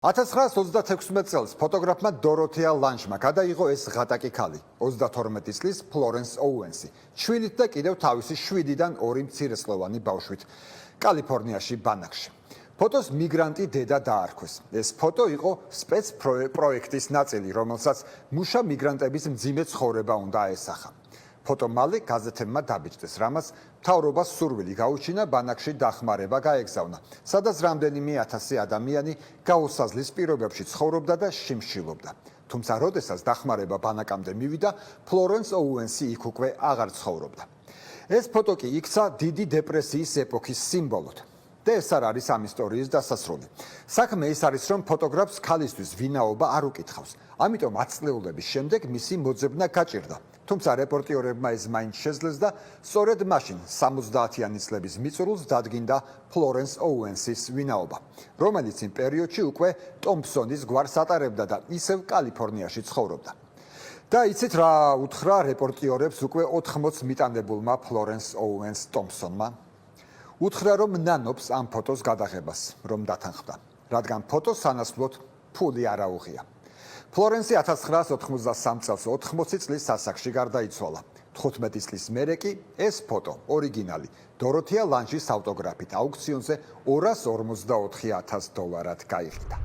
1936 წელს ფოტოგრაფმა დოროთეა ლანჟმა გადაიღო ეს ღატაკი ქალი 32 წლის ფლორენს ოუენსი შვილით და კიდევ თავისი 7-დან 2 მცირეწლოვანი ბავშვით კალიფორნიაში ბანაკში. ფოტოს მიგრანტი დედა დაარქვეს. ეს ფოტო იყო სპეცპროექტის ნაწილი, რომელსაც მუშა მიგრანტების მძიმე ცხოვრება უნდა აესახა. ფოტო მალე გაზეთებმა დაბეჭდეს, რამაც მთავრობას სურვილი გაუჩინა ბანაკში დახმარება გაეგზავნა, სადაც რამდენიმე ათასი ადამიანი გაუსაზლის პირობებში ცხოვრობდა და შიმშილობდა. თუმცა როდესაც დახმარება ბანაკამდე მივიდა, ფლორენს ოუენსი იქ უკვე აღარ ცხოვრობდა. ეს ფოტო კი იქცა დიდი დეპრესიის ეპოქის სიმბოლოდ. და ეს არ არის ამ ისტორიის დასასრული. საქმე ის არის, რომ ფოტოგრაფს ქალისთვის ვინაობა არ უკითხავს. ამიტომ 10 წლეულების შემდეგ მისი მოძებნა გაჭირდა. თუმცა რეპორტიორებმა ეს მაინც შეძლეს და სწორედ მაშინ 70-იანი წლების მიწურულს დადგინდა ფლორენს ოუენსის ვინაობა, რომელიც იმ პერიოდში უკვე ტომპსონის გვარს ატარებდა და ისევ კალიფორნიაში ცხოვრობდა. და იცით რა უთხრა რეპორტიორებს უკვე 80 მიტანებულმა ფლორენს ოუენს ტომპსონმა? უთხრა, რომ ნანობს ამ ფოტოს გადაღებას, რომ დათანხმდა, რადგან ფოტოს სანაცვლოდ ფული არ აუღია. ფლორენსი 1993 წელს 80 წლის ასაკში გარდაიცვალა. 15 წლის მერე კი ეს ფოტო, ორიგინალი, დოროთეა ლანჟის ავტოგრაფით აუქციონზე $254,000 გაიყიდა.